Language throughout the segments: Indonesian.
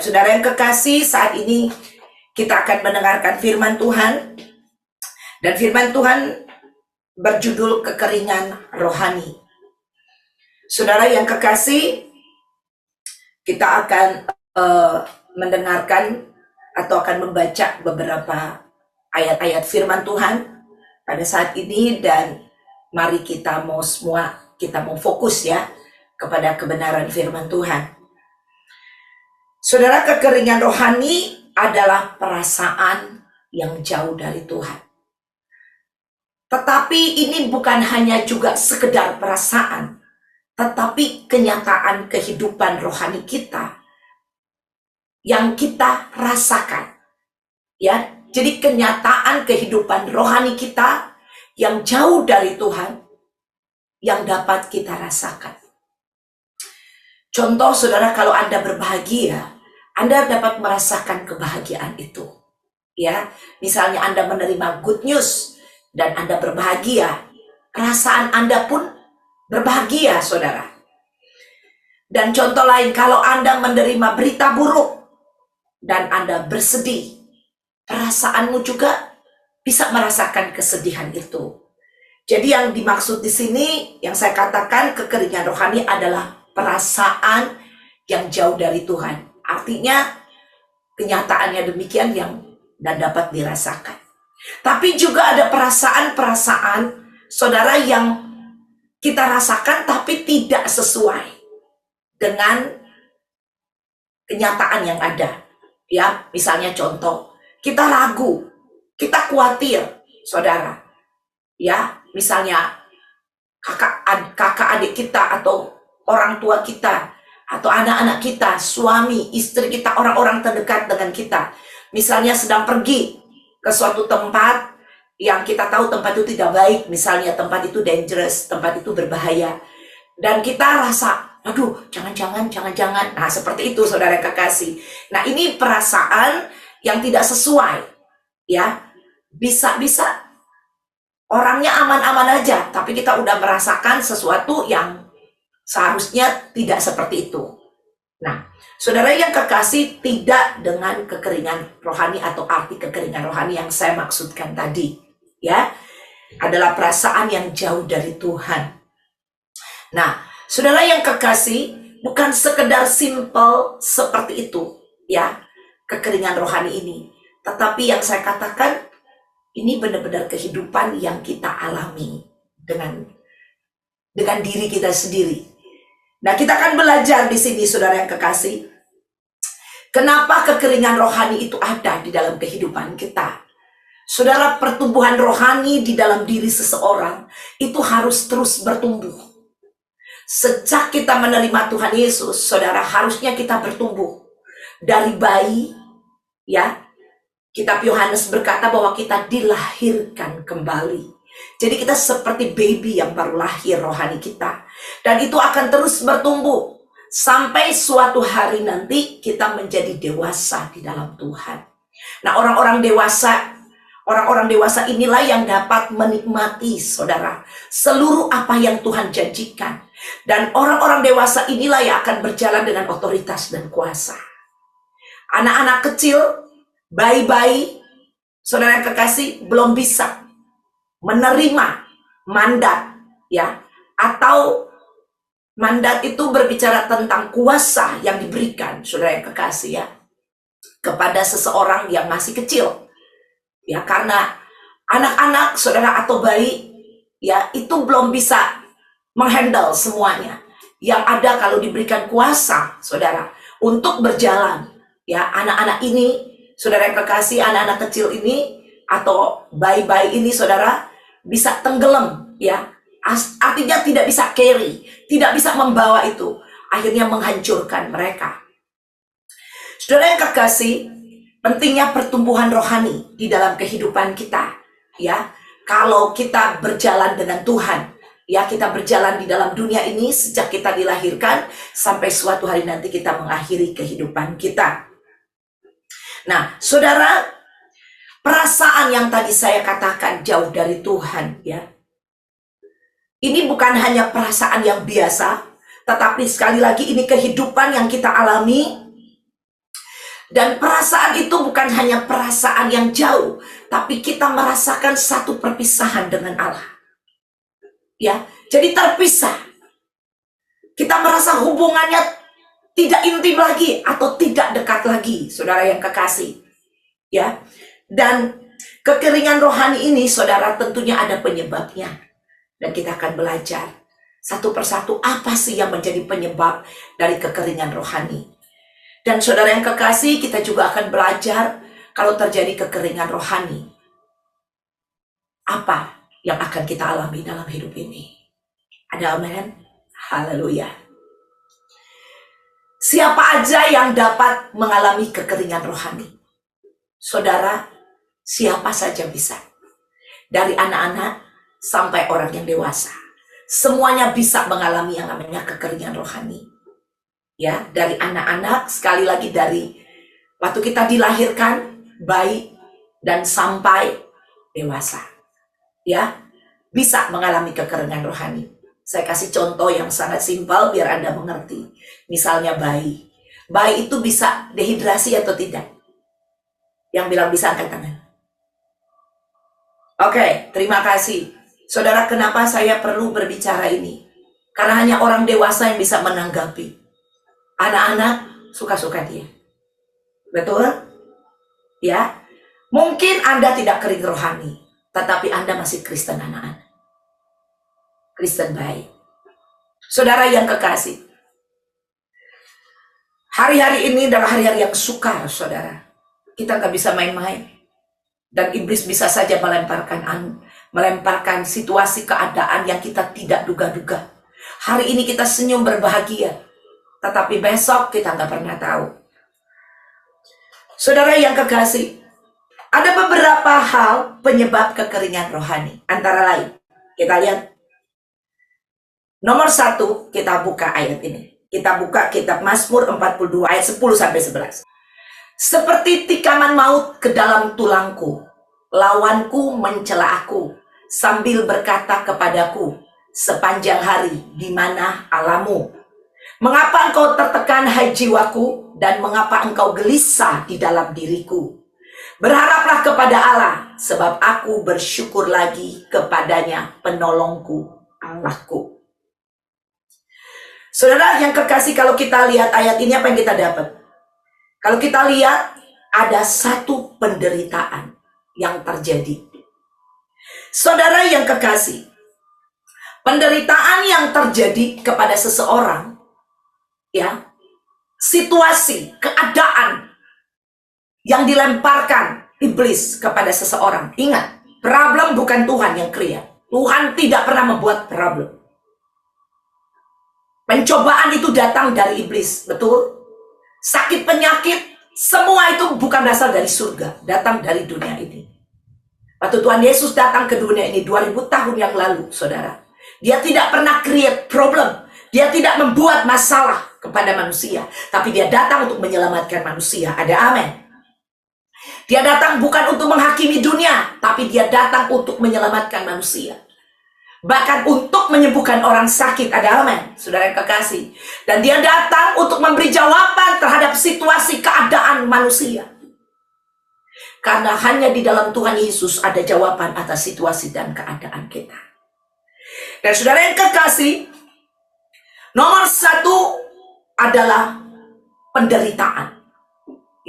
Saudara yang kekasih, saat ini kita akan mendengarkan firman Tuhan. Dan firman Tuhan berjudul kekeringan rohani. Saudara yang kekasih, kita akan mendengarkan atau akan membaca beberapa ayat-ayat firman Tuhan pada saat ini. Dan mari kita mau fokus ya kepada kebenaran firman Tuhan. Saudara, kekeringan rohani adalah perasaan yang jauh dari Tuhan. Tetapi ini bukan hanya juga sekedar perasaan, tetapi kenyataan kehidupan rohani kita yang kita rasakan. Ya, jadi kenyataan kehidupan rohani kita yang jauh dari Tuhan yang dapat kita rasakan. Contoh, saudara, kalau Anda berbahagia, Anda dapat merasakan kebahagiaan itu. Ya, misalnya Anda menerima good news dan Anda berbahagia, perasaan Anda pun berbahagia, saudara. Dan contoh lain, kalau Anda menerima berita buruk dan Anda bersedih, perasaanmu juga bisa merasakan kesedihan itu. Jadi yang dimaksud di sini, yang saya katakan kekeringan rohani adalah perasaan yang jauh dari Tuhan. Artinya kenyataannya demikian dan dapat dirasakan. Tapi juga ada perasaan-perasaan, saudara, yang kita rasakan tapi tidak sesuai dengan kenyataan yang ada. Ya, misalnya contoh, kita ragu, kita khawatir, saudara. Ya, misalnya kakak adik kita atau orang tua kita atau anak-anak kita, suami, istri kita, orang-orang terdekat dengan kita. Misalnya sedang pergi ke suatu tempat yang kita tahu tempat itu tidak baik, misalnya tempat itu dangerous, tempat itu berbahaya. Dan kita rasa, aduh, jangan-jangan. Nah, seperti itu, saudara kekasih. Nah, ini perasaan yang tidak sesuai. Ya, bisa orangnya aman-aman aja, tapi kita udah merasakan sesuatu yang seharusnya tidak seperti itu. Nah, saudara yang kekasih, tidak dengan kekeringan rohani atau arti kekeringan rohani yang saya maksudkan tadi, ya, adalah perasaan yang jauh dari Tuhan. Nah, saudara yang kekasih, bukan sekedar simple seperti itu, ya, kekeringan rohani ini. Tetapi yang saya katakan, ini benar-benar kehidupan yang kita alami dengan diri kita sendiri. Nah, kita akan belajar di sini, saudara yang kekasih, kenapa kekeringan rohani itu ada di dalam kehidupan kita. Saudara, pertumbuhan rohani di dalam diri seseorang itu harus terus bertumbuh. Sejak kita menerima Tuhan Yesus, saudara, harusnya kita bertumbuh. Dari bayi, ya, Kitab Yohanes berkata bahwa kita dilahirkan kembali. Jadi kita seperti baby yang baru lahir rohani kita. Dan itu akan terus bertumbuh. Sampai suatu hari nanti kita menjadi dewasa di dalam Tuhan. Nah, orang-orang dewasa inilah yang dapat menikmati, saudara, seluruh apa yang Tuhan janjikan. Dan orang-orang dewasa inilah yang akan berjalan dengan otoritas dan kuasa. Anak-anak kecil, bayi-bayi, saudara yang kekasih, belum bisa menerima mandat, ya, atau mandat itu berbicara tentang kuasa yang diberikan, saudara yang kekasih, ya, kepada seseorang yang masih kecil, ya, karena anak-anak, saudara, atau bayi, ya, itu belum bisa menghandle semuanya. Yang ada kalau diberikan kuasa, saudara, untuk berjalan, ya, anak-anak ini, saudara yang kekasih, anak-anak kecil ini atau bayi-bayi ini, saudara, bisa tenggelam, ya. Artinya tidak bisa carry, tidak bisa membawa itu, akhirnya menghancurkan mereka. Saudara yang kekasih, pentingnya pertumbuhan rohani di dalam kehidupan kita, ya. Kalau kita berjalan dengan Tuhan, ya, kita berjalan di dalam dunia ini sejak kita dilahirkan sampai suatu hari nanti kita mengakhiri kehidupan kita. Nah, saudara, perasaan yang tadi saya katakan jauh dari Tuhan, ya, ini bukan hanya perasaan yang biasa, tetapi sekali lagi ini kehidupan yang kita alami Dan perasaan itu bukan hanya perasaan yang jauh, tapi kita merasakan satu perpisahan dengan Allah. Ya, jadi terpisah. Kita merasa hubungannya tidak intim lagi atau tidak dekat lagi, saudara yang kekasih. Ya, dan kekeringan rohani ini, saudara, tentunya ada penyebabnya. Dan kita akan belajar satu persatu apa sih yang menjadi penyebab dari kekeringan rohani. Dan saudara yang kekasih, kita juga akan belajar kalau terjadi kekeringan rohani, apa yang akan kita alami dalam hidup ini. Ada amin? Haleluya. Siapa aja yang dapat mengalami kekeringan rohani? Saudara, siapa saja bisa. Dari anak-anak sampai orang yang dewasa. Semuanya bisa mengalami yang namanya kekeringan rohani. Ya, dari anak-anak, sekali lagi dari waktu kita dilahirkan, bayi, dan sampai dewasa. Ya, bisa mengalami kekeringan rohani. Saya kasih contoh yang sangat simpel biar Anda mengerti. Misalnya bayi. Bayi itu bisa dehidrasi atau tidak? Yang bilang bisa angkat tangan. Oke, terima kasih. Saudara, kenapa saya perlu berbicara ini? Karena hanya orang dewasa yang bisa menanggapi. Anak-anak suka-suka dia. Betul? Ya. Mungkin Anda tidak kering rohani, tetapi Anda masih Kristen anak-anak. Kristen baik. Saudara yang kekasih, hari-hari ini adalah hari-hari yang sukar, saudara. Kita nggak bisa main-main. Dan iblis bisa saja melemparkan situasi keadaan yang kita tidak duga-duga. Hari ini kita senyum berbahagia, tetapi besok kita nggak pernah tahu. Saudara yang kekasih, ada beberapa hal penyebab kekeringan rohani. Antara lain, kita lihat. Nomor 1, kita buka ayat ini. Kita buka kitab Mazmur 42 ayat 10-11. Seperti tikaman maut ke dalam tulangku, lawanku mencela aku, sambil berkata kepadaku, sepanjang hari di mana Allahmu? Mengapa engkau tertekan, hai jiwaku, dan mengapa engkau gelisah di dalam diriku? Berharaplah kepada Allah, sebab aku bersyukur lagi kepadanya, penolongku, Allahku. Saudara yang kekasih, kalau kita lihat ayat ini, apa yang kita dapat? Kalau kita lihat, ada satu penderitaan yang terjadi. Saudara yang kekasih, penderitaan yang terjadi kepada seseorang, ya, situasi, keadaan yang dilemparkan iblis kepada seseorang. Ingat, problem bukan Tuhan yang create. Tuhan tidak pernah membuat problem. Pencobaan itu datang dari iblis, betul? Sakit, penyakit, semua itu bukan berasal dari surga, datang dari dunia ini. Waktu Tuhan Yesus datang ke dunia ini 2000 tahun yang lalu, saudara, dia tidak pernah create problem. Dia tidak membuat masalah kepada manusia, tapi dia datang untuk menyelamatkan manusia. Ada amin. Dia datang bukan untuk menghakimi dunia, tapi dia datang untuk menyelamatkan manusia. Bahkan untuk menyembuhkan orang sakit. Ada amin, saudara yang kekasih. Dan dia datang untuk memberi jawaban terhadap situasi keadaan manusia. Karena hanya di dalam Tuhan Yesus ada jawaban atas situasi dan keadaan kita. Dan saudara yang kekasih, nomor 1 adalah penderitaan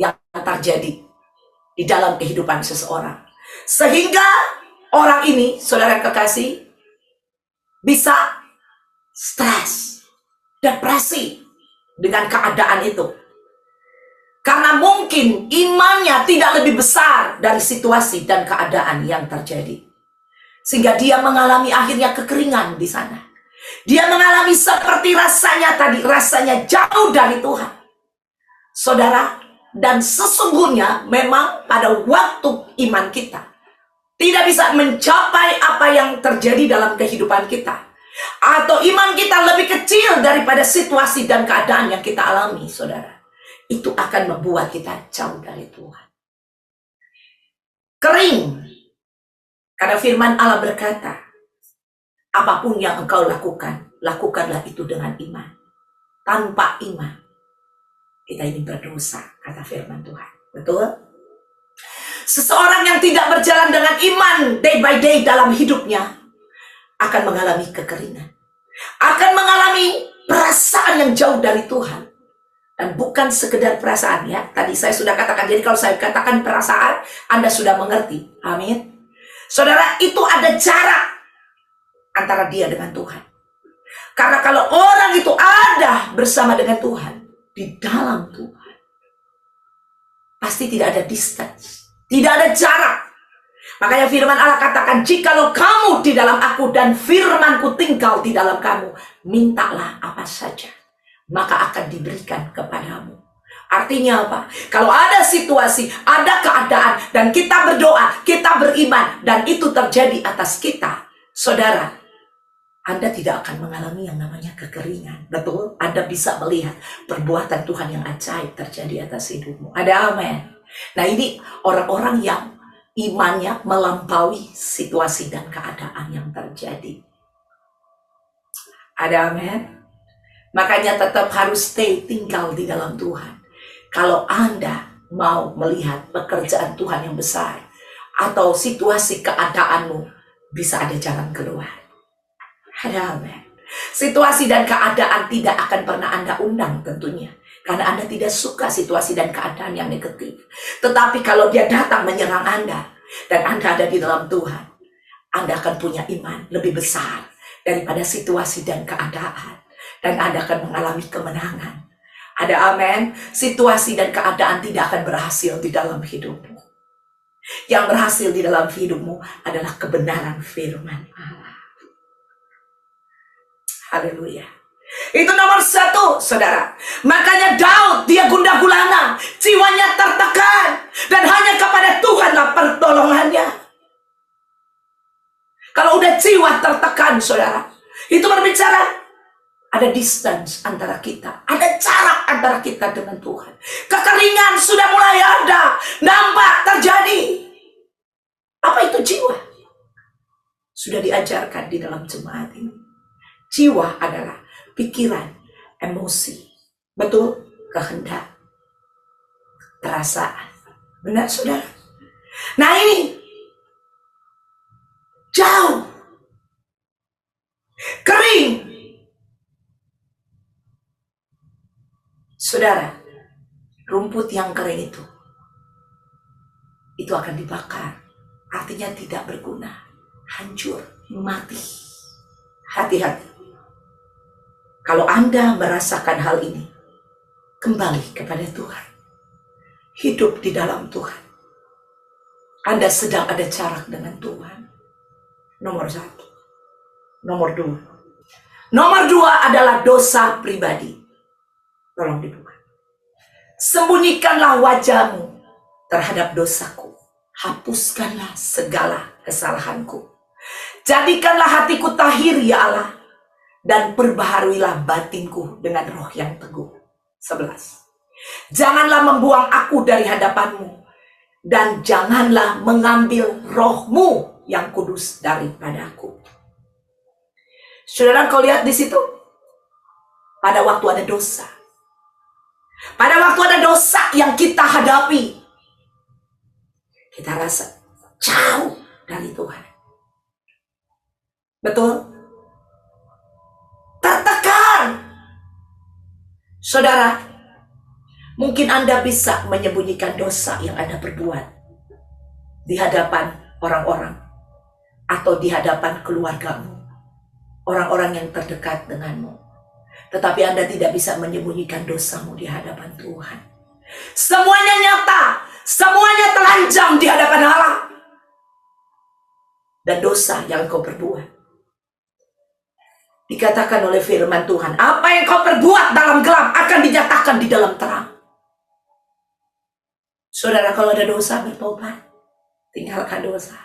yang terjadi di dalam kehidupan seseorang. Sehingga orang ini, saudara yang kekasih, bisa stres, depresi dengan keadaan itu. Karena mungkin imannya tidak lebih besar dari situasi dan keadaan yang terjadi. Sehingga dia mengalami akhirnya kekeringan di sana. Dia mengalami seperti rasanya tadi, rasanya jauh dari Tuhan. Saudara, dan sesungguhnya memang pada waktu iman kita tidak bisa mencapai apa yang terjadi dalam kehidupan kita. Atau iman kita lebih kecil daripada situasi dan keadaan yang kita alami, saudara. Itu akan membuat kita jauh dari Tuhan. Kering. Karena firman Allah berkata, apapun yang engkau lakukan, lakukanlah itu dengan iman. Tanpa iman, Kita ini berdosa, kata firman Tuhan. Betul? Seseorang yang tidak berjalan dengan iman day by day dalam hidupnya akan mengalami kekeringan. Akan mengalami perasaan yang jauh dari Tuhan. Dan bukan sekedar perasaan ya. Tadi saya sudah katakan, jadi kalau saya katakan perasaan, Anda sudah mengerti. Amin. Saudara, itu ada jarak antara dia dengan Tuhan. Karena kalau orang itu ada bersama dengan Tuhan, di dalam Tuhan, pasti tidak ada distance, tidak ada jarak. Makanya firman Allah katakan, jikalau kamu di dalam aku dan firmanku tinggal di dalam kamu, mintalah apa saja, maka akan diberikan kepadamu. Artinya apa? Kalau ada situasi, ada keadaan, dan kita berdoa, kita beriman, dan itu terjadi atas kita, saudara, Anda tidak akan mengalami yang namanya kekeringan. Betul? Anda bisa melihat perbuatan Tuhan yang ajaib terjadi atas hidupmu. Ada amin. Nah, ini orang-orang yang imannya melampaui situasi dan keadaan yang terjadi. Ada amin. Makanya tetap harus stay tinggal di dalam Tuhan. Kalau Anda mau melihat pekerjaan Tuhan yang besar, atau situasi keadaanmu, bisa ada jalan keluar. Amin. Situasi dan keadaan tidak akan pernah Anda undang tentunya. Karena Anda tidak suka situasi dan keadaan yang negatif. Tetapi kalau dia datang menyerang Anda, dan Anda ada di dalam Tuhan, Anda akan punya iman lebih besar daripada situasi dan keadaan. Dan Anda akan mengalami kemenangan. Ada amin. Situasi dan keadaan tidak akan berhasil di dalam hidupmu. Yang berhasil di dalam hidupmu adalah kebenaran firman Allah. Haleluya. Itu nomor satu, saudara. Makanya Daud, dia gundah gulana, jiwanya tertekan, dan hanya kepada Tuhanlah pertolongannya. Kalau udah jiwa tertekan, saudara, itu berbicara ada distance antara kita, ada jarak antara kita dengan Tuhan. Kekeringan sudah mulai ada, nampak terjadi. Apa itu jiwa? Sudah diajarkan di dalam jemaat ini. Jiwa adalah pikiran, emosi, betul, kehendak, perasaan. Benar, saudara? Nah, ini jauh, kering. Saudara, rumput yang kering itu akan dibakar. Artinya tidak berguna, hancur, mati. Hati-hati. Kalau Anda merasakan hal ini, kembali kepada Tuhan. Hidup di dalam Tuhan. Anda sedang ada jarak dengan Tuhan. Nomor satu. Nomor dua. Nomor dua adalah dosa pribadi. Tolong dibuka. Sembunyikanlah wajahmu terhadap dosaku. Hapuskanlah segala kesalahanku. Jadikanlah hatiku tahir, ya Allah. Dan perbaharuilah batinku dengan roh yang teguh. 11. Janganlah membuang aku dari hadapanmu. Dan janganlah mengambil rohmu yang kudus daripadaku. Saudara, kau lihat di situ. Pada waktu ada dosa. Pada waktu ada dosa yang kita hadapi. Kita rasa jauh dari Tuhan. Betul? Tertekan. Saudara, mungkin Anda bisa menyembunyikan dosa yang Anda perbuat di hadapan orang-orang atau di hadapan keluargamu, orang-orang yang terdekat denganmu. Tetapi Anda tidak bisa menyembunyikan dosamu di hadapan Tuhan. Semuanya nyata, semuanya telanjang di hadapan Allah. Dan dosa yang kau perbuat, dikatakan oleh firman Tuhan, apa yang kau perbuat dalam gelap akan dinyatakan di dalam terang. Saudara, kalau ada dosa, bertobat. Tinggalkan dosa.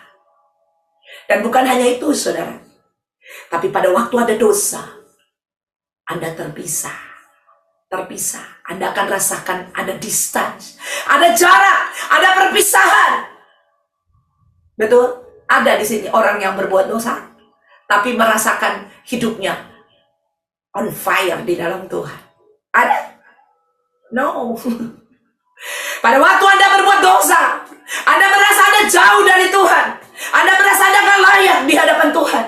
Dan bukan hanya itu, saudara. Tapi pada waktu ada dosa, Anda terpisah. Terpisah. Anda akan rasakan ada distance. Ada jarak. Ada perpisahan. Betul? Ada di sini orang yang berbuat dosa, tapi merasakan hidupnya on fire di dalam Tuhan. Ada? No. Pada waktu Anda berbuat dosa, Anda merasa Anda jauh dari Tuhan, Anda merasa Anda gak layak di hadapan Tuhan,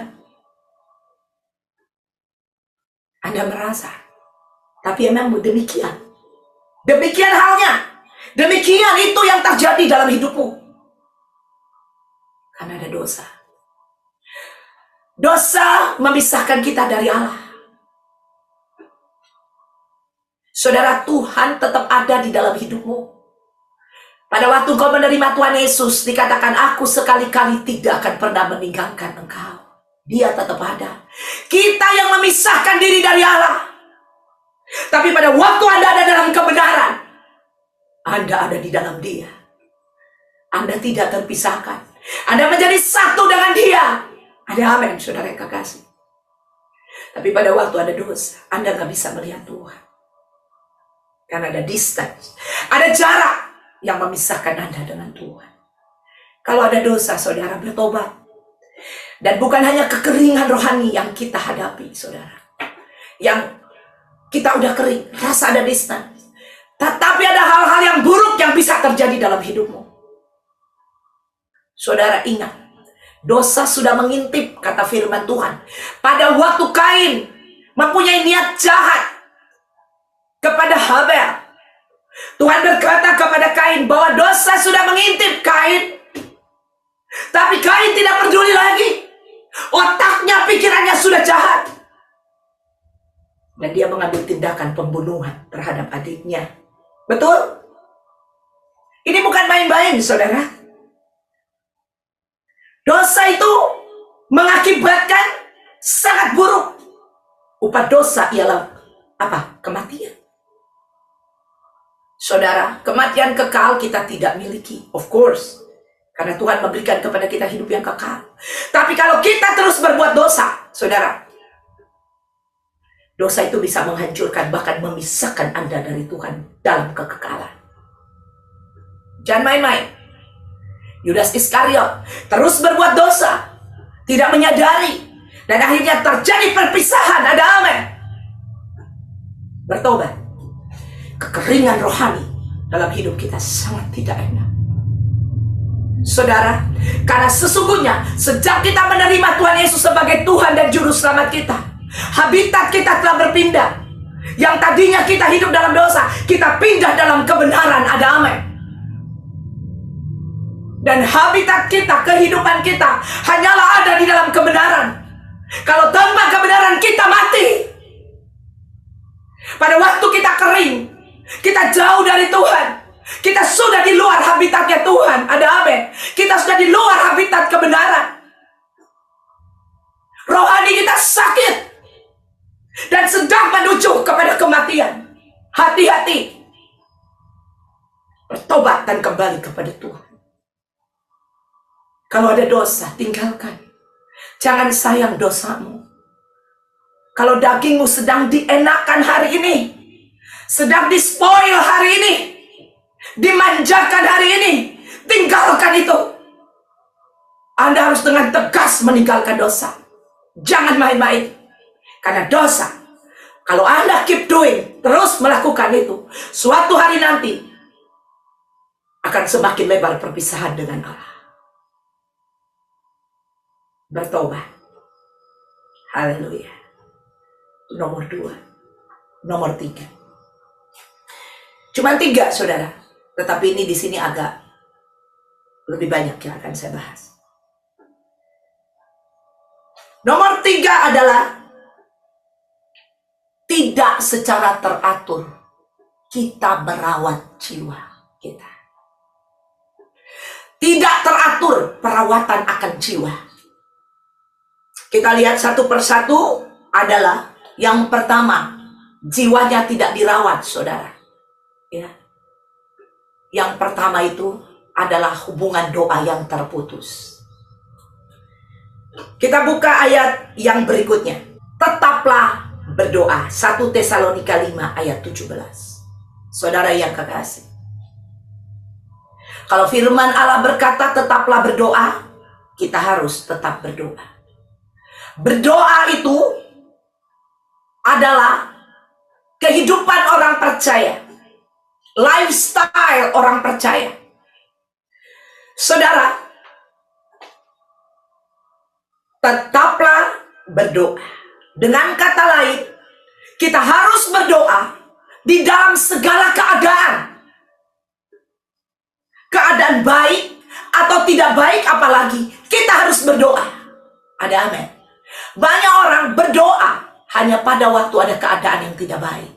Anda merasa. Tapi memang demikian. Demikian halnya. Demikian itu yang terjadi dalam hidupmu. Karena ada dosa. Dosa memisahkan kita dari Allah. Saudara, Tuhan tetap ada di dalam hidupmu. Pada waktu kau menerima Tuhan Yesus, dikatakan, aku sekali-kali tidak akan pernah meninggalkan engkau. Dia tetap ada. Kita yang memisahkan diri dari Allah. Tapi pada waktu Anda ada dalam kebenaran, Anda ada di dalam Dia. Anda tidak terpisahkan. Anda menjadi satu dengan Dia. Ada amin, saudara yang kekasih. Tapi pada waktu ada dosa, Anda gak bisa melihat Tuhan. Karena ada distance, ada jarak yang memisahkan Anda dengan Tuhan. Kalau ada dosa, saudara bertobat. Dan bukan hanya kekeringan rohani yang kita hadapi, saudara. Yang kita udah kering, rasa ada distance. Tetapi ada hal-hal yang buruk yang bisa terjadi dalam hidupmu. Saudara ingat, dosa sudah mengintip, kata firman Tuhan. Pada waktu Kain mempunyai niat jahat kepada Habel, Tuhan berkata kepada Kain bahwa dosa sudah mengintip Kain. Tapi Kain tidak peduli lagi. Otaknya, pikirannya sudah jahat. Dan dia mengambil tindakan pembunuhan terhadap adiknya. Betul? Ini bukan main-main, saudara. Dosa itu mengakibatkan sangat buruk. Upah dosa ialah apa? Kematian. Saudara, kematian kekal kita tidak miliki, of course. Karena Tuhan memberikan kepada kita hidup yang kekal. Tapi kalau kita terus berbuat dosa, saudara, dosa itu bisa menghancurkan, bahkan memisahkan Anda dari Tuhan dalam kekekalan. Jangan main-main. Yudas Iskariot terus berbuat dosa, tidak menyadari, dan akhirnya terjadi perpisahan. Ada amin. Bertobat. Kekeringan rohani dalam hidup kita sangat tidak enak. Saudara, karena sesungguhnya sejak kita menerima Tuhan Yesus sebagai Tuhan dan Juru Selamat kita, habitat kita telah berpindah. Yang tadinya kita hidup dalam dosa, kita pindah dalam kebenaran. Ada amin. Dan habitat kita, kehidupan kita hanyalah ada di dalam kebenaran. Kalau tanpa kebenaran kita mati. Pada waktu kita kering, kita jauh dari Tuhan, kita sudah di luar habitatnya Tuhan. Ada amin. Kita sudah di luar habitat kebenaran. Rohani kita sakit dan sedang menuju kepada kematian. Hati-hati. Bertobat dan kembali kepada Tuhan. Kalau ada dosa, tinggalkan. Jangan sayang dosamu. Kalau dagingmu sedang dienakkan hari ini, sedang dispoil hari ini, dimanjakan hari ini, tinggalkan itu. Anda harus dengan tegas meninggalkan dosa. Jangan main-main. Karena dosa, kalau Anda keep doing, terus melakukan itu, suatu hari nanti akan semakin lebar perpisahan dengan Allah. Bertobat. Haleluya. Nomor 2. Nomor 3. Cuma 3, saudara. Tetapi ini di sini agak lebih banyak yang akan saya bahas. Nomor 3 adalah tidak secara teratur kita merawat jiwa kita. Tidak teratur perawatan akan jiwa. Kita lihat satu persatu adalah yang pertama, jiwanya tidak dirawat, saudara. Ya. Yang pertama itu adalah hubungan doa yang terputus. Kita buka ayat yang berikutnya. Tetaplah berdoa. 1 Tesalonika 5 ayat 17. Saudara yang kekasih. Kalau firman Allah berkata tetaplah berdoa, kita harus tetap berdoa. Berdoa itu adalah kehidupan orang percaya. lifestyle orang percaya. Saudara, tetaplah berdoa. Dengan kata lain, kita harus berdoa di dalam segala keadaan. Keadaan baik atau tidak baik apalagi, kita harus berdoa. Ada amin. Banyak orang berdoa hanya pada waktu ada keadaan yang tidak baik.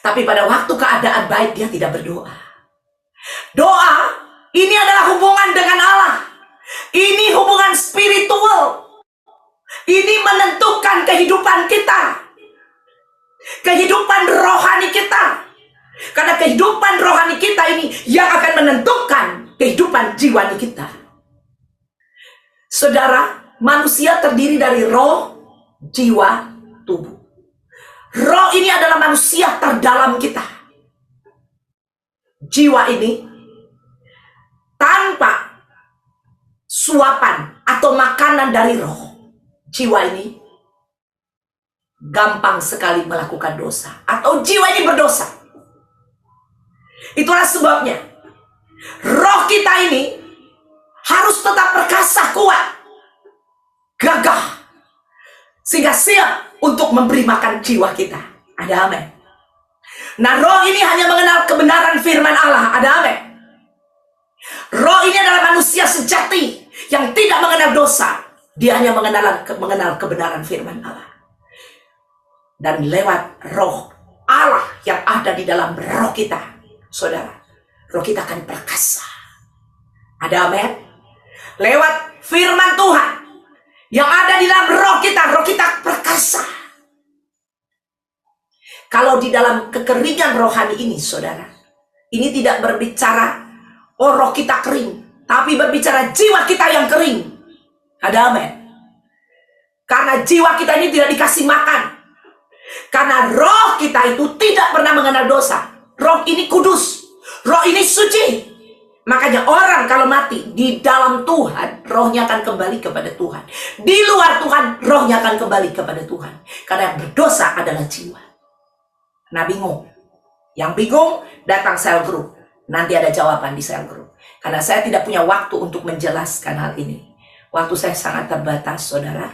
Tapi pada waktu keadaan baik dia tidak berdoa. Doa ini adalah hubungan dengan Allah. Ini hubungan spiritual. Ini menentukan kehidupan kita. Kehidupan rohani kita. Karena kehidupan rohani kita ini yang akan menentukan kehidupan jiwani kita. Saudara, manusia terdiri dari roh, jiwa, tubuh. Roh ini adalah manusia terdalam kita. Jiwa ini tanpa suapan atau makanan dari roh, jiwa ini gampang sekali melakukan dosa. Atau jiwa ini berdosa. Itulah sebabnya roh kita ini harus tetap perkasa, kuat, gagah, sehingga siap untuk memberi makan jiwa kita. Ada amin. Nah, roh ini hanya mengenal kebenaran firman Allah. Ada amin. Roh ini adalah manusia sejati yang tidak mengenal dosa. Dia hanya mengenal kebenaran firman Allah. Dan lewat roh Allah yang ada di dalam roh kita, saudara, roh kita akan perkasa. Ada amin. Lewat firman Tuhan yang ada di dalam roh kita perkasa. Kalau di dalam kekeringan rohani ini, saudara, ini tidak berbicara roh kita kering, tapi berbicara jiwa kita yang kering. Ada amin. Karena jiwa kita ini tidak dikasih makan. Karena roh kita itu tidak pernah mengenal dosa. Roh ini kudus. Roh ini suci. Makanya orang kalau mati di dalam Tuhan, rohnya akan kembali kepada Tuhan. Di luar Tuhan, rohnya akan kembali kepada Tuhan. Karena yang berdosa adalah jiwa. Nah, bingung. Yang bingung, datang sel group. Nanti ada jawaban di sel group. Karena saya tidak punya waktu untuk menjelaskan hal ini. Waktu saya sangat terbatas, saudara.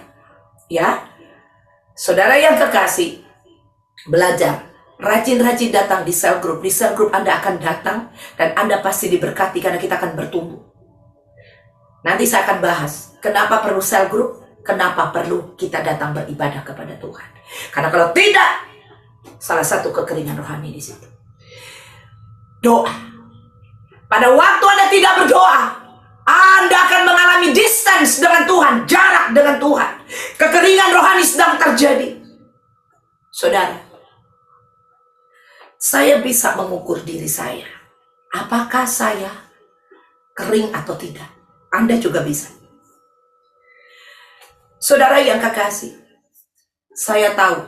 Ya, saudara yang kekasih, belajar. Rajin-rajin datang di sel group. Di sel group Anda akan datang dan Anda pasti diberkati karena kita akan bertumbuh. Nanti saya akan bahas kenapa perlu sel group, kenapa perlu kita datang beribadah kepada Tuhan. Karena kalau tidak, salah satu kekeringan rohani di situ. Doa. Pada waktu Anda tidak berdoa, Anda akan mengalami distance dengan Tuhan, jarak dengan Tuhan. Kekeringan rohani sedang terjadi. Saudara, saya bisa mengukur diri saya. Apakah saya kering atau tidak? Anda juga bisa. Saudara yang kekasih, saya tahu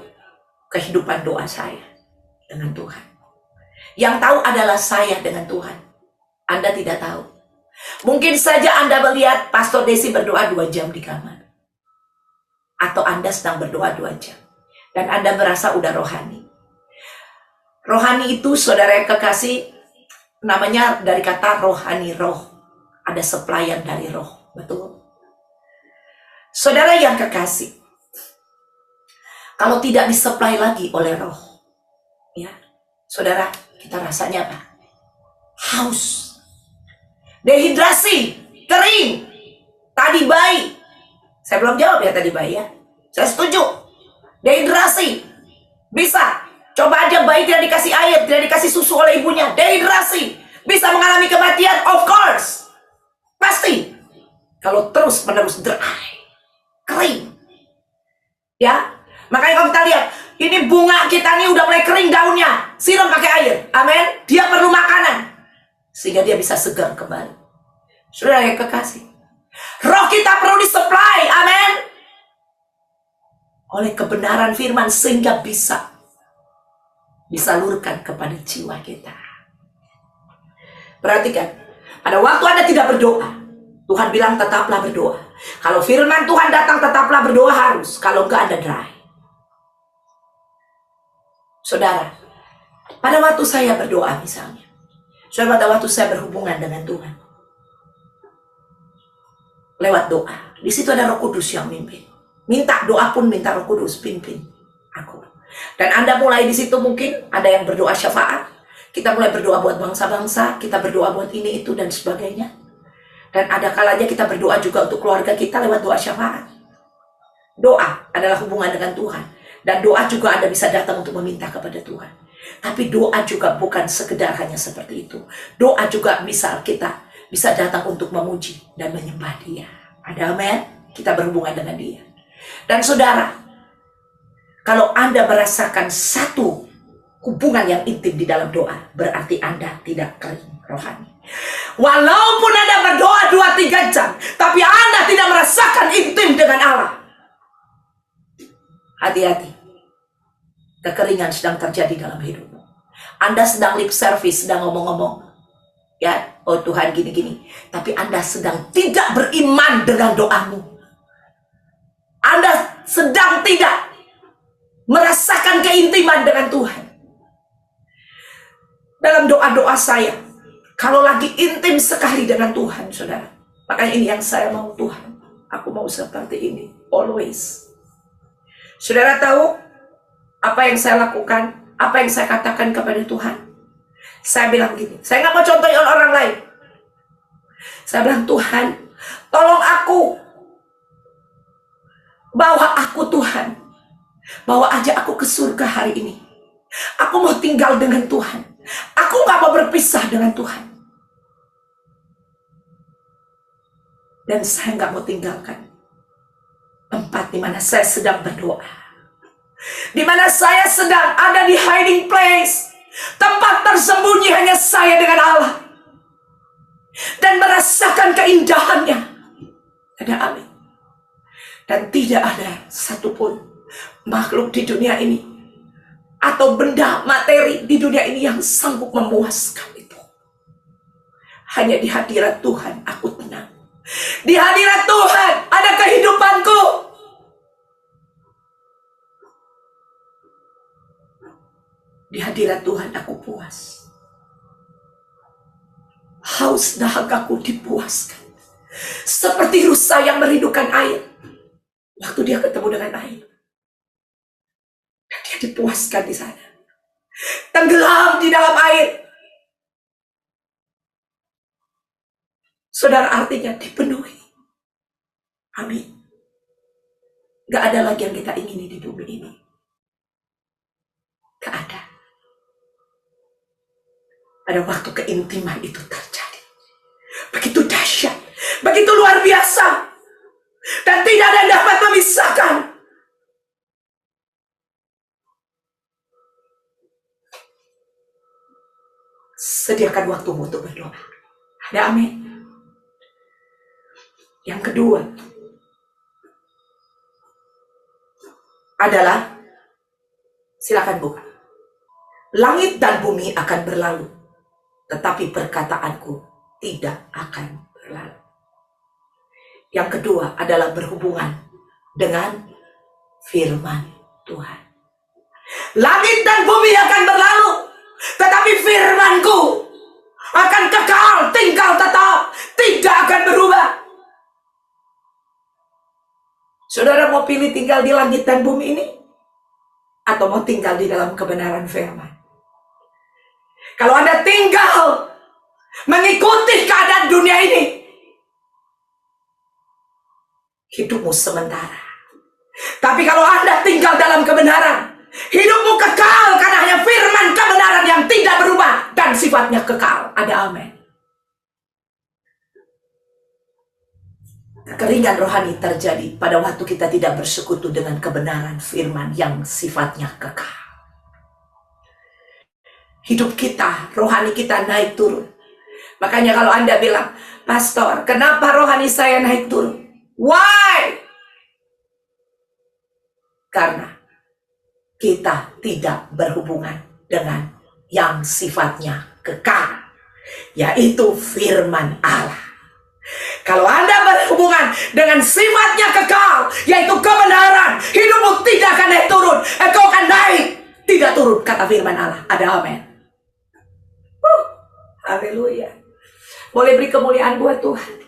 kehidupan doa saya dengan Tuhan. Yang tahu adalah saya dengan Tuhan. Anda tidak tahu. Mungkin saja Anda melihat Pastor Desi berdoa 2 jam di kamar. Atau Anda sedang berdoa 2 jam. Dan Anda merasa udah rohani. Rohani itu, saudara yang kekasih, namanya dari kata rohani, roh. Ada supply dari roh. Betul? Saudara yang kekasih, kalau tidak disuplai lagi oleh roh, ya, saudara, kita rasanya apa? Haus, dehidrasi, kering. Tadi bayi, saya belum jawab ya tadi bayi ya. Saya setuju. Dehidrasi, bisa. Coba aja bayi tidak dikasih air, tidak dikasih susu oleh ibunya, dehidrasi, bisa mengalami kematian, of course. Pasti. Kalau terus menerus dry, kering. Ya. Makanya kalau kita lihat, ini bunga kita nih udah mulai kering daunnya. Siram pakai air. Amin. Dia perlu makanan. Sehingga dia bisa segar kembali. Saudara yang kekasih, roh kita perlu disuplai. Amin. Oleh kebenaran firman sehingga bisa disalurkan kepada jiwa kita. Perhatikan. Pada waktu Anda tidak berdoa, Tuhan bilang tetaplah berdoa. Kalau firman Tuhan datang, tetaplah berdoa harus. Kalau enggak, Anda dry. Saudara, Pada waktu saya berdoa misalnya, pada waktu saya berhubungan dengan Tuhan, lewat doa, di situ ada Roh Kudus yang mimpin. Minta doa pun minta Roh Kudus pimpin aku. Dan Anda mulai di situ, mungkin ada yang berdoa syafaat, kita mulai berdoa buat bangsa-bangsa, kita berdoa buat ini itu dan sebagainya. Dan ada kalanya kita berdoa juga untuk keluarga kita lewat doa syafaat. Doa adalah hubungan dengan Tuhan, dan doa juga Anda bisa datang untuk meminta kepada Tuhan. Tapi doa juga bukan sekedar hanya seperti itu. Doa juga misal kita bisa datang untuk memuji dan menyembah Dia. Ada amin? Kita berhubungan dengan Dia. Dan saudara, kalau Anda merasakan satu hubungan yang intim di dalam doa, berarti Anda tidak kering rohani. Walaupun Anda berdoa 2-3 jam, tapi Anda tidak merasakan intim dengan Allah. Hati-hati. Kekeringan sedang terjadi dalam hidupmu. Anda sedang lip service, sedang ngomong-ngomong, ya, oh Tuhan gini-gini, tapi Anda sedang tidak beriman dengan doamu. Anda sedang tidak merasakan keintiman dengan Tuhan. Dalam doa-doa saya, kalau lagi intim sekali dengan Tuhan, saudara, makanya ini yang saya mau, Tuhan, aku mau seperti ini, always. Saudara tahu apa yang saya lakukan, apa yang saya katakan kepada Tuhan? Saya bilang gini, saya nggak mau contohin orang lain. Saya bilang, Tuhan, tolong aku, bawa aku Tuhan, bawa aja aku ke surga hari ini. Aku mau tinggal dengan Tuhan. Aku nggak mau berpisah dengan Tuhan. Dan saya nggak mau tinggalkan tempat di mana saya sedang berdoa, di mana saya sedang ada di hiding place, tempat tersembunyi hanya saya dengan Allah, dan merasakan keindahannya. Ada amin. Dan tidak ada satupun makhluk di dunia ini atau benda materi di dunia ini yang sanggup memuaskan itu. Hanya di hadirat Tuhan aku tenang. Di hadirat Tuhan ada kehidupanku. Di hadirat Tuhan aku puas. Haus dahagaku dipuaskan. Seperti rusa yang merindukan air. Waktu dia ketemu dengan air, dan dia dipuaskan di sana. Tenggelam di dalam air. Saudara, artinya dipenuhi. Amin. Gak ada lagi yang kita ingini di bumi ini. Gak ada. Pada waktu keintiman itu terjadi, begitu dahsyat, begitu luar biasa, dan tidak ada yang dapat memisahkan. Sediakan waktumu untuk berdoa. Ada amin. Yang kedua adalah, silakan buka. Langit dan bumi akan berlalu, tetapi perkataanku tidak akan berlalu. Yang kedua adalah berhubungan dengan firman Tuhan. Langit dan bumi akan berlalu, tetapi firmanku akan kekal, tinggal tetap, tidak akan berubah. Saudara mau pilih tinggal di langit dan bumi ini, atau mau tinggal di dalam kebenaran firman? Kalau Anda tinggal mengikuti keadaan dunia ini, hidupmu sementara. Tapi kalau Anda tinggal dalam kebenaran, hidupmu kekal, karena hanya firman kebenaran yang tidak berubah dan sifatnya kekal. Ada amin. Kekeringan rohani terjadi pada waktu kita tidak bersekutu dengan kebenaran firman yang sifatnya kekal. Hidup kita, rohani kita naik turun. Makanya kalau Anda bilang, Pastor, kenapa rohani saya naik turun? Why? Karena kita tidak berhubungan dengan yang sifatnya kekal, yaitu firman Allah. Kalau Anda berhubungan dengan sifatnya kekal, yaitu kebenaran, hidupmu tidak akan naik turun. Engkau akan naik, tidak turun, kata firman Allah. Ada amin. Haleluya. Boleh beri kemuliaan buat Tuhan.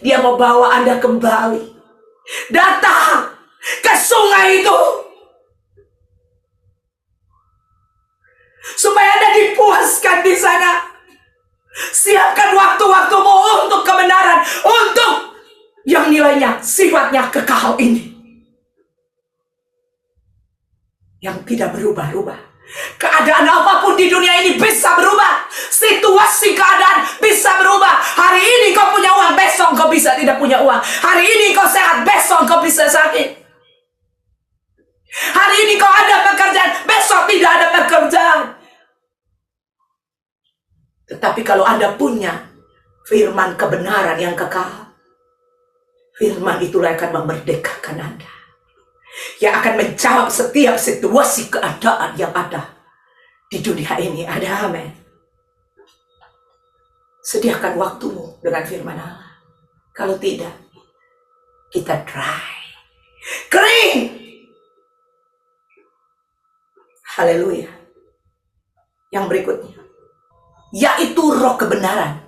Dia mau bawa Anda kembali. Datang ke sungai itu. Supaya Anda dipuaskan di sana. Siapkan waktu-waktumu untuk kebenaran. Untuk yang nilainya, sifatnya kekal ini. Yang tidak berubah-ubah. Keadaan apapun di dunia ini bisa berubah. Situasi keadaan bisa berubah. Hari ini kau punya uang, besok kau bisa tidak punya uang. Hari ini kau sehat, besok kau bisa sakit. Hari ini kau ada pekerjaan, besok tidak ada pekerjaan. Tetapi kalau Anda punya firman kebenaran yang kekal, firman itulah akan memerdekakan Anda. Yang akan menjawab setiap situasi keadaan yang ada di dunia ini. Ada amin. Sediakan waktumu dengan firman Allah. Kalau tidak, kita dry, kering. Haleluya. Yang berikutnya, yaitu roh kebenaran.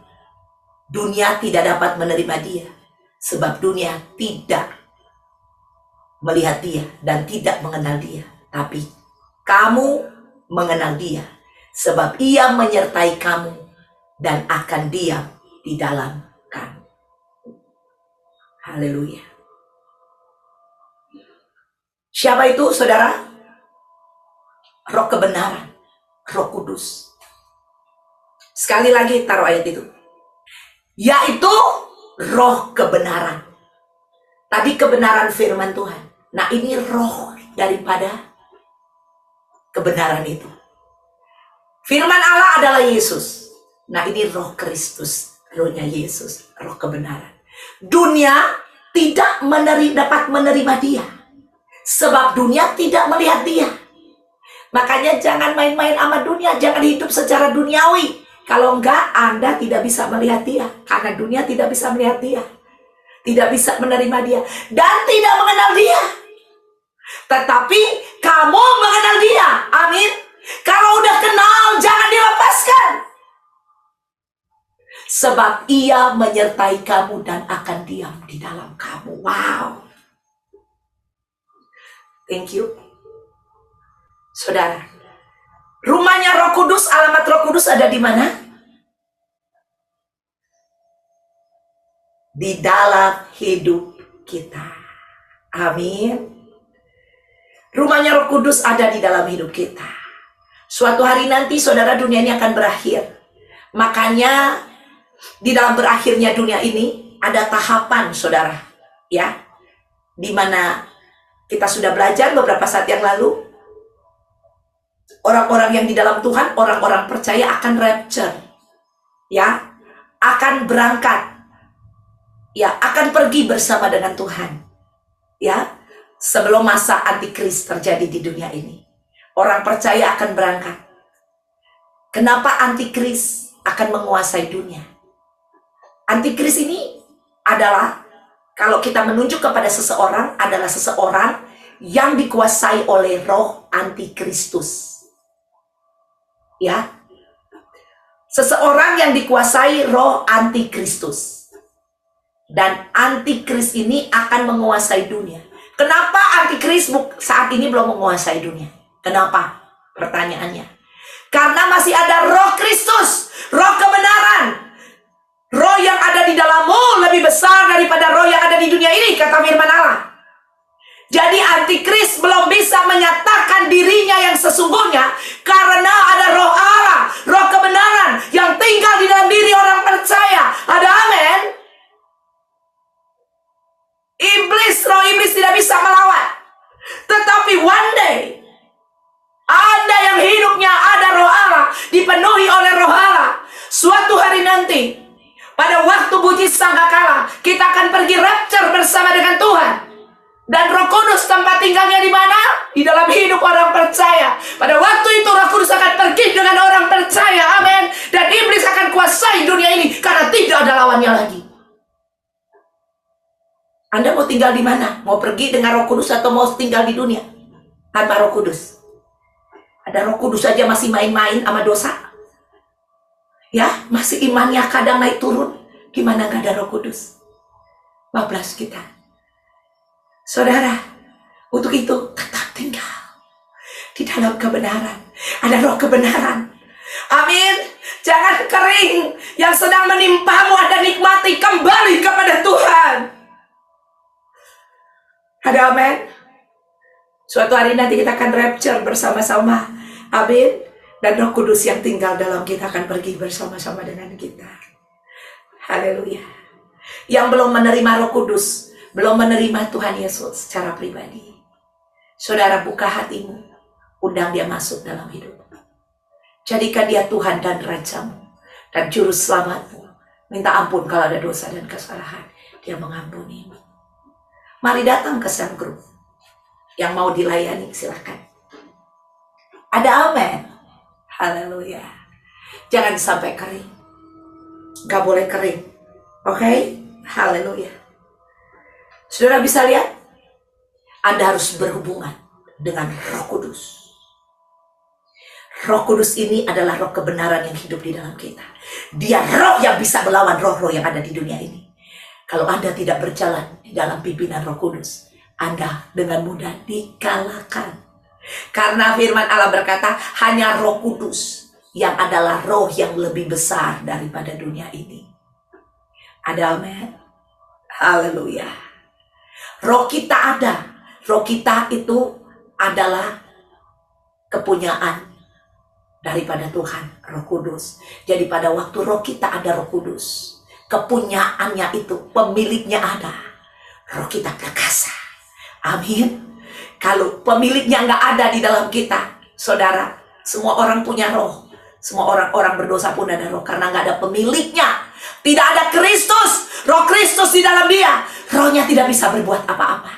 Dunia tidak dapat menerima dia, sebab dunia tidak melihat dia dan tidak mengenal dia. Tapi kamu mengenal dia, sebab ia menyertai kamu dan akan diam di dalam kamu. Haleluya. Siapa itu, saudara? Roh kebenaran, Roh Kudus. Sekali lagi taruh ayat itu. Yaitu roh kebenaran. Tadi kebenaran firman Tuhan. Nah, ini roh daripada kebenaran itu. Firman Allah adalah Yesus. Nah, ini roh Kristus, rohnya Yesus, roh kebenaran. Dunia tidak dapat menerima dia, sebab dunia tidak melihat dia. Makanya jangan main-main sama dunia, jangan hidup secara duniawi. Kalau enggak, Anda tidak bisa melihat dia, karena dunia tidak bisa melihat dia, tidak bisa menerima dia, dan tidak mengenal dia. Tetapi kamu mengenal dia. Amin. Kalau udah kenal, jangan dilepaskan. Sebab ia menyertai kamu dan akan diam di dalam kamu. Wow. Thank you. Saudara, rumahnya Roh Kudus, alamat Roh Kudus ada di mana? Di dalam hidup kita. Amin. Rumahnya Roh Kudus ada di dalam hidup kita. Suatu hari nanti, saudara, dunia ini akan berakhir. Makanya di dalam berakhirnya dunia ini ada tahapan, saudara, ya, di mana kita sudah belajar beberapa saat yang lalu. Orang-orang yang di dalam Tuhan, orang-orang percaya akan rapture, ya, akan berangkat, ya, akan pergi bersama dengan Tuhan, ya, sebelum masa antikris terjadi di dunia ini. Orang percaya akan berangkat. Kenapa antikris akan menguasai dunia? Antikris ini adalah, kalau kita menunjuk kepada seseorang, adalah seseorang yang dikuasai oleh roh antikristus. Ya, seseorang yang dikuasai roh antikristus. Dan antikris ini akan menguasai dunia. Kenapa antikris saat ini belum menguasai dunia? Kenapa? Pertanyaannya. Karena masih ada roh Kristus, roh kebenaran. Roh yang ada di dalammu lebih besar daripada roh yang ada di dunia ini, kata firman Allah. Jadi antikris belum bisa menyatakan dirinya yang sesungguhnya karena ada roh Allah, roh kebenaran yang tinggal di dalam diri orang percaya. Ada amin? Roh iblis tidak bisa melawan. Tetapi one day, Anda yang hidupnya ada roh Allah, dipenuhi oleh roh Allah, suatu hari nanti, pada waktu bujit sangkakala, kita akan pergi rapture bersama dengan Tuhan. Dan Roh Kudus tempat tinggalnya di mana? Di dalam hidup orang percaya. Pada waktu itu Roh Kudus akan pergi dengan orang percaya. Amin. Dan iblis akan kuasai dunia ini karena tidak ada lawannya lagi. Anda mau tinggal di mana? Mau pergi dengan Roh Kudus atau mau tinggal di dunia tanpa Roh Kudus? Ada Ada Roh Kudus aja masih main-main sama dosa. Ya, masih imannya kadang naik turun. Gimana gak ada Roh Kudus? Bablas kita. Saudara, untuk itu tetap tinggal di dalam kebenaran. Ada roh kebenaran. Amin. Jangan kering. Yang sedang menimpamu ada nikmati. Kembali kepada Tuhan. Ada amin. Suatu hari nanti kita akan rapture bersama-sama. Amin. Dan Roh Kudus yang tinggal dalam kita akan pergi bersama-sama dengan kita. Haleluya. Yang belum menerima Roh Kudus, belum menerima Tuhan Yesus secara pribadi, saudara, buka hatimu, undang dia masuk dalam hidup. Jadikan dia Tuhan dan Rajamu dan Juru Selamatmu. Minta ampun kalau ada dosa dan kesalahan, dia mengampuni. Mari datang ke sel grup. Yang mau dilayani silakan. Ada amin. Haleluya. Jangan sampai kering. Gak boleh kering. Oke? Haleluya. Saudara bisa lihat? Anda harus berhubungan dengan Roh Kudus. Roh Kudus ini adalah roh kebenaran yang hidup di dalam kita. Dia roh yang bisa melawan roh-roh yang ada di dunia ini. Kalau Anda tidak berjalan di dalam pimpinan Roh Kudus, Anda dengan mudah dikalahkan. Karena firman Allah berkata, hanya Roh Kudus yang adalah roh yang lebih besar daripada dunia ini. Ada amin. Haleluya. Roh kita ada. Roh kita itu adalah kepunyaan daripada Tuhan, Roh Kudus. Jadi pada waktu roh kita ada Roh Kudus, kepunyaannya itu, pemiliknya ada. Roh kita perkasa. Amin. Kalau pemiliknya nggak ada di dalam kita, saudara, semua orang punya roh. Semua orang-orang berdosa pun ada roh, karena nggak ada pemiliknya. Tidak ada Kristus, roh Kristus di dalam dia. Rohnya tidak bisa berbuat apa-apa.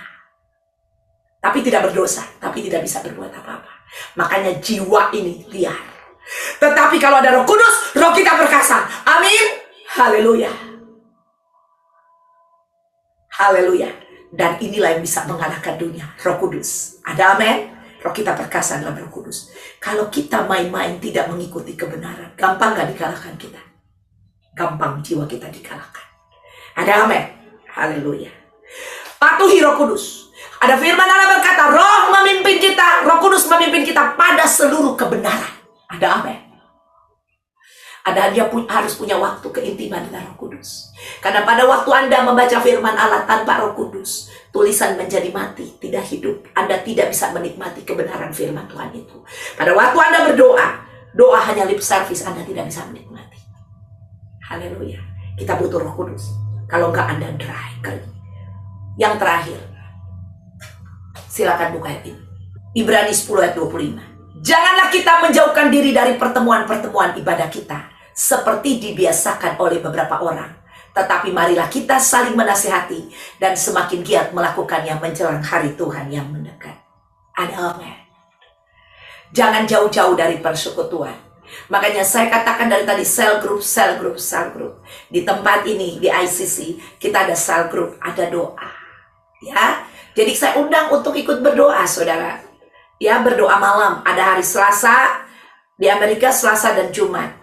Tapi tidak berdosa, tapi tidak bisa berbuat apa-apa. Makanya jiwa ini liar. Tetapi kalau ada Roh Kudus, roh kita perkasa. Amin. Haleluya. Haleluya. Dan inilah yang bisa mengalahkan dunia, Roh Kudus. Ada amin. Roh kita perkasa dalam Roh Kudus. Kalau kita main-main tidak mengikuti kebenaran, gampang gak dikalahkan kita? Gampang jiwa kita dikalahkan. Ada amin. Haleluya. Patuhi Roh Kudus. Ada firman Allah berkata, roh memimpin kita, Roh Kudus memimpin kita pada seluruh kebenaran. Ada amin. Ada, dia harus punya waktu keintiman dengan Roh Kudus. Karena pada waktu Anda membaca firman Allah tanpa Roh Kudus, tulisan menjadi mati, tidak hidup. Anda tidak bisa menikmati kebenaran firman Tuhan itu. Pada waktu Anda berdoa, doa hanya lip service, Anda tidak bisa menikmati. Haleluya. Kita butuh Roh Kudus. Kalau enggak, Anda dry, kering. Yang terakhir, silakan buka ayat ini. Ibrani 10 ayat 25. Janganlah kita menjauhkan diri dari pertemuan-pertemuan ibadah kita, seperti dibiasakan oleh beberapa orang. Tetapi marilah kita saling menasihati, dan semakin giat melakukannya menjelang hari Tuhan yang mendekat. Ada amin. Jangan jauh-jauh dari persekutuan. Makanya saya katakan dari tadi, sel grup. Di tempat ini, di ICC, kita ada sel grup, ada doa. Ya, jadi saya undang untuk ikut berdoa, saudara. Ya, berdoa malam. Ada hari Selasa di Amerika, Selasa dan Jumat.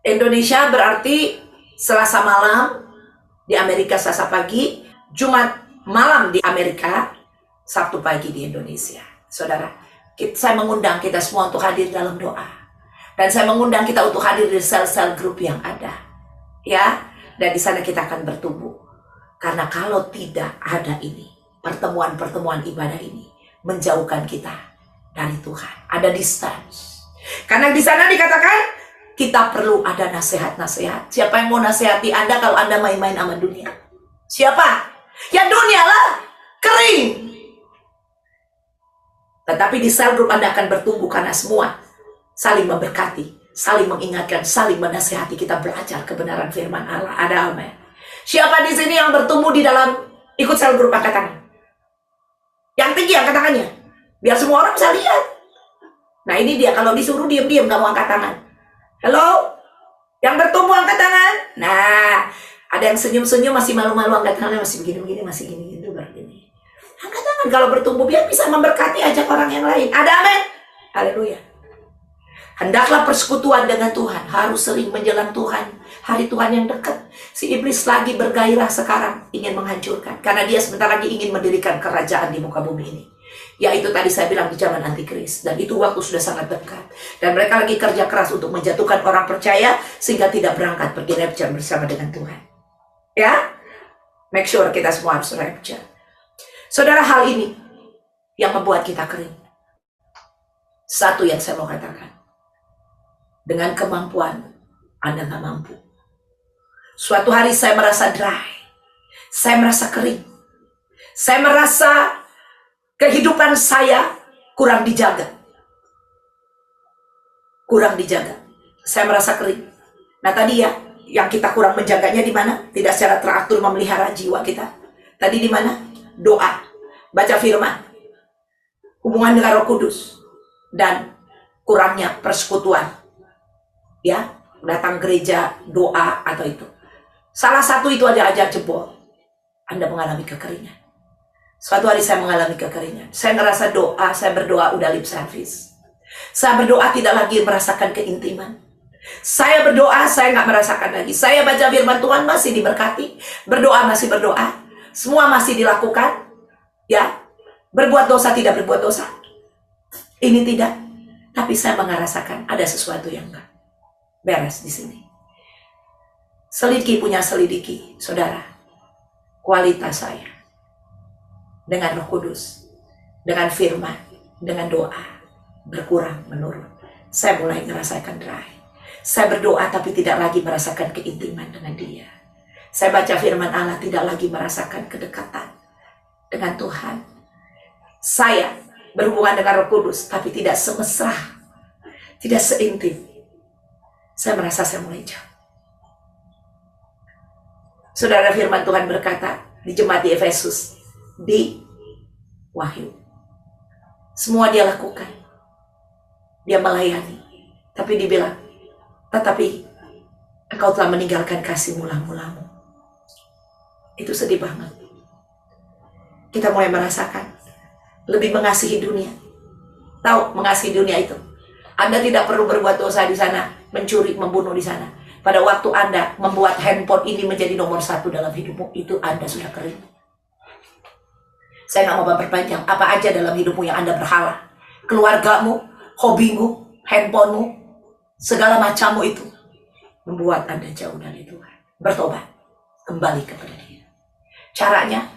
Indonesia berarti Selasa malam, di Amerika Selasa pagi, Jumat malam di Amerika, Sabtu pagi di Indonesia. Saudara, saya mengundang kita semua untuk hadir dalam doa. Dan saya mengundang kita untuk hadir di sel-sel grup yang ada. Ya, dan di sana kita akan bertumbuh. Karena kalau tidak ada ini, pertemuan-pertemuan ibadah ini menjauhkan kita dari Tuhan. Ada distance. Karena di sana dikatakan kita perlu ada nasihat-nasihat. Siapa yang mau nasihati Anda kalau Anda main-main sama dunia? Siapa? Ya dunia lah. Kering. Tetapi di sel grup Anda akan bertumbuh karena semua saling memberkati, saling mengingatkan, saling menasihati. Kita belajar kebenaran firman Allah. Ada amin. Siapa di sini yang bertumbuh di dalam ikut sel grup, angkat tangan. Yang tinggi angkat tangannya, biar semua orang bisa lihat. Nah ini dia, kalau disuruh diam-diam gak mau angkat tangan. Halo? Yang bertumbuh angkat tangan. Nah, ada yang senyum-senyum masih malu-malu angkat tangannya, masih begini-begini, masih gini-gini, begini. Angkat tangan kalau bertumbuh, biar bisa memberkati, ajak orang yang lain. Ada amin. Haleluya. Hendaklah persekutuan dengan Tuhan, harus sering menjelang Tuhan. Hari Tuhan yang dekat. Si iblis lagi bergairah sekarang, ingin menghancurkan. Karena dia sebentar lagi ingin mendirikan kerajaan di muka bumi ini. Yaitu tadi saya bilang di zaman antikris. Dan itu waktu sudah sangat dekat. Dan mereka lagi kerja keras untuk menjatuhkan orang percaya, sehingga tidak berangkat pergi rapture bersama dengan Tuhan. Ya, make sure kita semua harus rapture. Saudara, hal ini yang membuat kita kering. Satu yang saya mau katakan. Dengan kemampuan, Anda nggak mampu. Suatu hari saya merasa dry. Saya merasa kering. Saya merasa kehidupan saya kurang dijaga. Kurang dijaga. Saya merasa kering. Nah tadi ya, yang kita kurang menjaganya di mana? Tidak secara teratur memelihara jiwa kita. Tadi di mana? Doa, baca firman, hubungan dengan Roh Kudus, dan kurangnya persekutuan. Ya, datang gereja, doa, atau itu. Salah satu itu aja jebol. Anda mengalami kekeringan. Suatu hari saya mengalami kekeringan. Saya ngerasa doa, saya berdoa udah lip service. Saya berdoa tidak lagi merasakan keintiman. Saya berdoa, saya nggak merasakan lagi. Saya baca firman Tuhan masih diberkati. Berdoa masih berdoa. Semua masih dilakukan. Ya, berbuat dosa tidak berbuat dosa. Ini tidak. Tapi saya merasakan ada sesuatu yang enggak beres di sini. Selidiki punya selidiki, saudara. Kualitas saya dengan Roh Kudus, dengan firman, dengan doa berkurang, menurun. Saya mulai merasakan dry. Saya berdoa tapi tidak lagi merasakan keintiman dengan Dia. Saya baca firman Allah tidak lagi merasakan kedekatan dengan Tuhan. Saya berhubungan dengan Roh Kudus tapi tidak semesra, tidak seintim. Saya merasa saya mulai jauh. Saudara, firman Tuhan berkata di jemaat di Efesus, di Wahyu, semua Dia lakukan. Dia melayani. Tapi dibilang, tetapi engkau telah meninggalkan kasih mula-mulamu. Itu sedih banget. Kita mulai merasakan lebih mengasihi dunia. Tahu mengasihi dunia itu? Anda tidak perlu berbuat dosa di sana, mencuri, membunuh di sana. Pada waktu Anda membuat handphone ini menjadi nomor 1 dalam hidupmu, itu Anda sudah kering. Saya nggak mau memperpanjang. Apa aja dalam hidupmu yang Anda berhala? Keluargamu, hobimu, handphonemu, segala macammu itu membuat Anda jauh dari Tuhan. Bertobat, kembali kepada Dia. Caranya,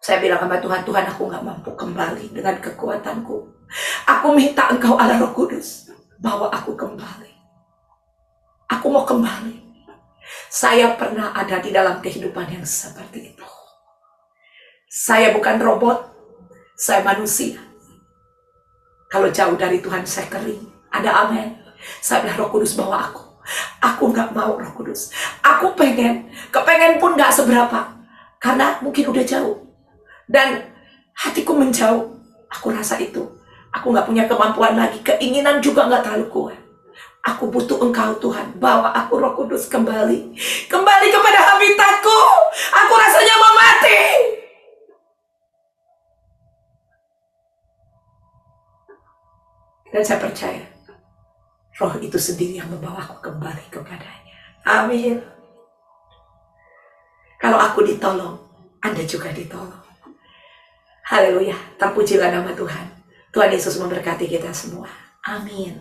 saya bilang sama Tuhan, Tuhan aku nggak mampu kembali dengan kekuatanku. Aku minta Engkau Allah Roh Kudus, bawa aku kembali. Aku mau kembali. Saya pernah ada di dalam kehidupan yang seperti itu. Saya bukan robot, saya manusia. Kalau jauh dari Tuhan saya kering. Ada amin. Saya bilang Roh Kudus bawa aku. Aku nggak mau Roh Kudus. Aku kepengen pun nggak seberapa. Karena mungkin udah jauh. Dan hatiku menjauh. Aku rasa itu. Aku nggak punya kemampuan lagi. Keinginan juga nggak terlalu kuat. Aku butuh Engkau Tuhan. Bawa aku Roh Kudus kembali. Kembali kepada habitatku. Aku rasanya mau mati. Dan saya percaya. Roh itu sendiri yang membawa aku kembali kepadanya. Amin. Kalau aku ditolong, Anda juga ditolong. Haleluya. Terpujilah nama Tuhan. Tuhan Yesus memberkati kita semua. Amin.